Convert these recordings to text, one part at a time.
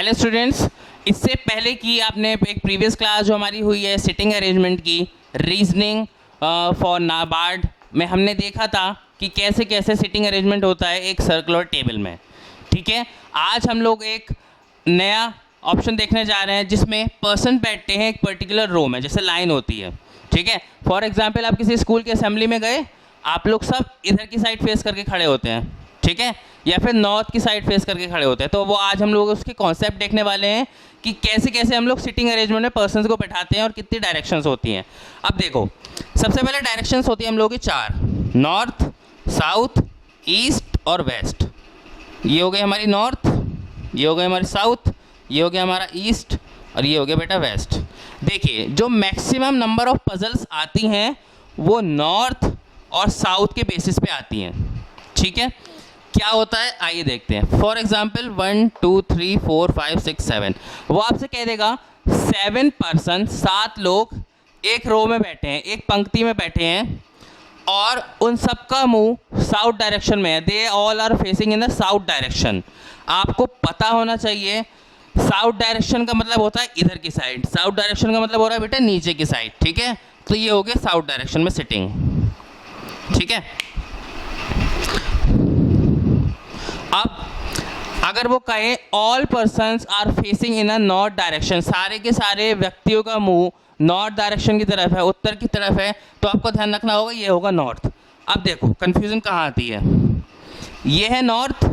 Hello students, इससे पहले की आपने एक प्रीवियस क्लास जो हमारी हुई है सिटिंग अरेंजमेंट की, रीजनिंग फॉर नाबार्ड में हमने देखा था कि कैसे कैसे सिटिंग अरेंजमेंट होता है एक सर्कुलर टेबल में। ठीक है, आज हम लोग एक नया ऑप्शन देखने जा रहे हैं जिसमें पर्सन बैठते हैं एक पर्टिकुलर रो में, जैसे लाइन होती है। ठीक है, फॉर एग्जांपल आप किसी स्कूल की असेंबली में गए, आप लोग सब इधर की साइड फेस करके खड़े होते हैं, ठीक है, या फिर नॉर्थ की साइड फेस करके खड़े होते हैं। तो वो आज हम लोग उसके कॉन्सेप्ट देखने वाले हैं कि कैसे कैसे हम लोग सिटिंग अरेंजमेंट में पर्सन्स को बैठाते हैं और कितनी डायरेक्शंस होती हैं। अब देखो, सबसे पहले डायरेक्शंस होती है हम लोगों की 4, नॉर्थ, साउथ, ईस्ट और वेस्ट। ये हो गई हमारी नॉर्थ, ये हो गई हमारी साउथ, ये हो गया हमारा ईस्ट और ये हो गया बेटा वेस्ट। देखिए, जो मैक्सिमम नंबर ऑफ पजल्स आती हैं वो नॉर्थ और साउथ के बेसिस पे आती हैं। ठीक है, क्या होता है आइए देखते हैं। फॉर एग्जाम्पल 1 2 3 4 5 6 7, वो आपसे कह देगा 7 पर्सन, 7 लोग एक रो में बैठे हैं, एक पंक्ति में बैठे हैं और उन सबका मुंह साउथ डायरेक्शन में है। They all are facing in the south direction. आपको पता होना चाहिए साउथ डायरेक्शन का मतलब होता है इधर की साइड, साउथ डायरेक्शन का मतलब हो रहा है बेटा नीचे की साइड। ठीक है, तो ये हो गया साउथ डायरेक्शन में सिटिंग। ठीक है, अब अगर वो कहे all persons are facing in a north direction, सारे के सारे व्यक्तियों का मुंह नॉर्थ डायरेक्शन की तरफ है, उत्तर की तरफ है, तो आपको ध्यान रखना होगा ये होगा नॉर्थ। अब देखो कंफ्यूजन कहाँ आती है, ये है नॉर्थ,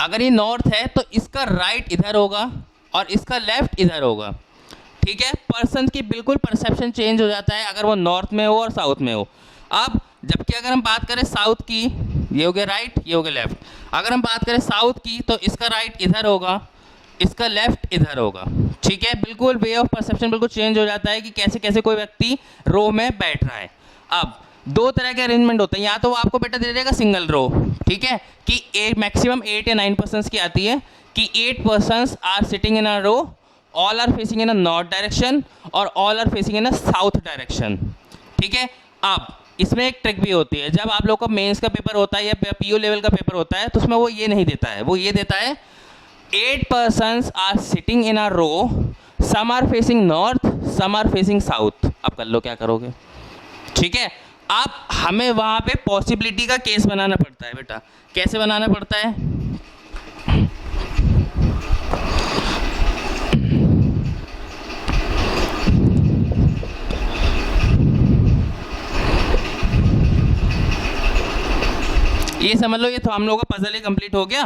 अगर ये नॉर्थ है तो इसका राइट इधर होगा और इसका लेफ्ट इधर होगा। ठीक है, पर्सन की बिल्कुल परसेप्शन चेंज हो जाता है अगर वो नॉर्थ में हो और साउथ में हो। अब जबकि अगर हम बात करें साउथ की, ये हो गया राइट, ये हो गया लेफ्ट। अगर हम बात करें साउथ की तो इसका राइट इधर होगा, इसका लेफ्ट इधर होगा। ठीक है, बिल्कुल वे ऑफ परसेप्शन बिल्कुल चेंज हो जाता है कि कैसे कैसे कोई व्यक्ति रो में बैठ रहा है। अब दो तरह के अरेंजमेंट होते हैं, या तो वो आपको बेटा दे देगा सिंगल रो, ठीक है, कि मैक्सिमम 8 या 9 पर्सन्स की आती है कि 8 persons are sitting in a row, all are facing in a north direction और all are facing in a south direction. ठीक है, अब इसमें एक ट्रिक भी होती है, जब आप लोग का मेंस का पेपर होता है या पीयू लेवल का पेपर होता है तो उसमें वो ये नहीं देता है, वो ये देता है 8 persons are sitting in a row, some are facing north, some are facing south. अब कर लो क्या करोगे। ठीक है, अब हमें वहाँ पे पॉसिबिलिटी का केस बनाना पड़ता है बेटा। कैसे बनाना पड़ता है, ये समझ लो, ये तो हम लोगों का पजल ही कंप्लीट हो गया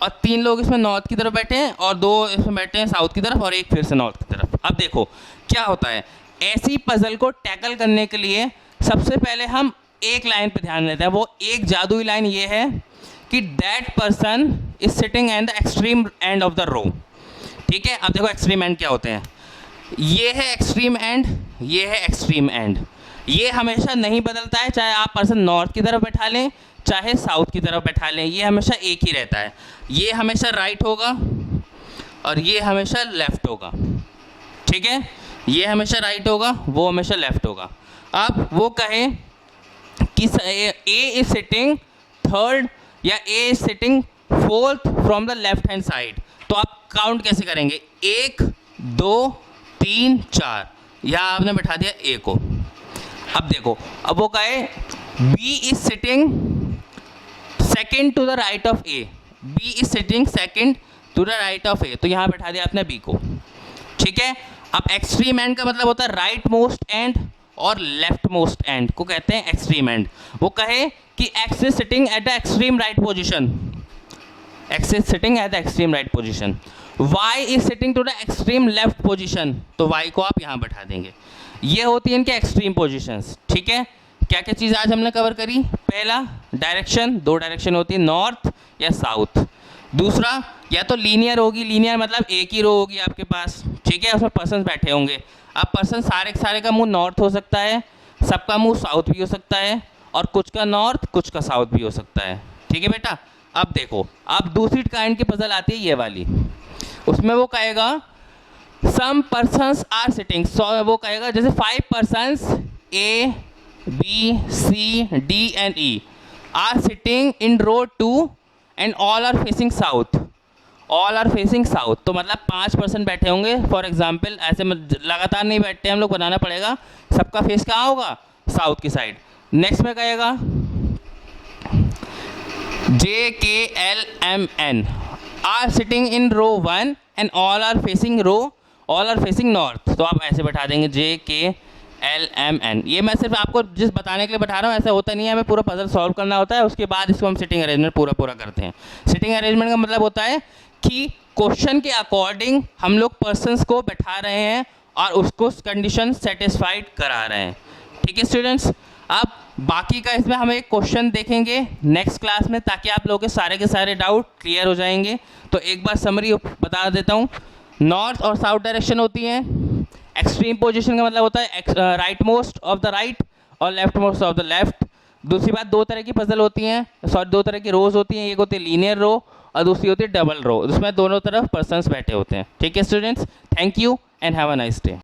और 3 लोग इसमें नॉर्थ की तरफ बैठे हैं और 2 इसमें बैठे हैं साउथ की तरफ और एक फिर से नॉर्थ की तरफ। अब देखो क्या होता है, ऐसी पजल को टैकल करने के लिए सबसे पहले हम एक लाइन पे ध्यान देते हैं। वो एक जादुई लाइन ये है कि that person is sitting at the extreme end of the row. ठीक है, अब देखो एक्सट्रीम एंड क्या होते हैं, ये है एक्सट्रीम एंड, ये है एक्सट्रीम एंड। ये हमेशा नहीं बदलता है, चाहे आप पर्सन नॉर्थ की तरफ बैठा लें चाहे साउथ की तरफ बैठा लें, ये हमेशा एक ही रहता है। ये हमेशा राइट होगा और ये हमेशा लेफ्ट होगा। ठीक है, ये हमेशा राइट होगा, वो हमेशा लेफ्ट होगा। अब वो कहे कि ए इज सिटिंग थर्ड या A is sitting fourth from the left hand side, तो आप काउंट कैसे करेंगे, 1 2 3 4, यहाँ आपने बैठा दिया ए को। अब देखो, अब वो कहे B is sitting second to the right of A, B is sitting second to the right of A, तो यहाँ बैठा दिया आपने बी को। ठीक है, अब एक्सट्रीम एंड का मतलब होता है राइट मोस्ट एंड और लेफ्ट मोस्ट एंड को कहते हैं एक्सट्रीम एंड। वो कहे कि X is sitting at the extreme right position, X is sitting at the extreme right position, Y is sitting to the extreme left position, तो Y को आप यहाँ बैठा देंगे। ये होती है इनके एक्सट्रीम पोजिशंस। ठीक है, क्या क्या चीज़ आज हमने कवर करी, पहला डायरेक्शन, 2 डायरेक्शन होती है नॉर्थ या साउथ। दूसरा या तो लीनियर होगी, लीनियर मतलब एक ही रो होगी आपके पास, ठीक है, उसमें पर्सन बैठे होंगे। अब पर्सन सारे के सारे का मुंह नॉर्थ हो सकता है, सबका मुंह साउथ भी हो सकता है और कुछ का नॉर्थ कुछ का साउथ भी हो सकता है। ठीक है बेटा, अब देखो, अब दूसरी काइंड की पजल आती है ये वाली, उसमें वो कहेगा सम पर्सन्स आर सिटिंग, वो कहेगा जैसे 5 persons A B C D and E are sitting in row 2 and all are facing south, all are facing south, तो मतलब 5% बैठे होंगे फॉर एग्जाम्पल, ऐसे लगातार नहीं बैठते हम लोग, बनाना पड़ेगा, सबका फेस कहाँ होगा, साउथ की साइड। नेक्स्ट में कहेगा JKLMN are sitting in row 1 and all are facing north, तो आप ऐसे बैठा देंगे JKLMN। ये मैं सिर्फ आपको जिस बताने के लिए बैठा रहा हूँ, ऐसा होता नहीं है, हमें पूरा पजल सॉल्व करना होता है, उसके बाद इसको हम सिटिंग अरेंजमेंट पूरा करते हैं। सिटिंग अरेंजमेंट का मतलब होता है कि क्वेश्चन के अकॉर्डिंग हम लोग पर्सन्स को बैठा रहे हैं और उसको कंडीशन सेटिस्फाइड करा रहे हैं। ठीक है स्टूडेंट्स, अब बाकी का इसमें हम एक क्वेश्चन देखेंगे नेक्स्ट क्लास में, ताकि आप लोगों के सारे डाउट क्लियर हो जाएंगे। तो एक बार समरी बता देता हूँ। नॉर्थ और साउथ डायरेक्शन होती है। एक्सट्रीम पोजीशन का मतलब होता है right most of the right और left most of the left. दूसरी बात, दो तरह की पजल होती हैं, सॉरी दो तरह की रोज होती हैं, एक होती है लीनियर रो और दूसरी होती है डबल रो, उसमें दोनों तरफ पर्सन्स बैठे होते हैं। ठीक है students, thank you and have a nice day.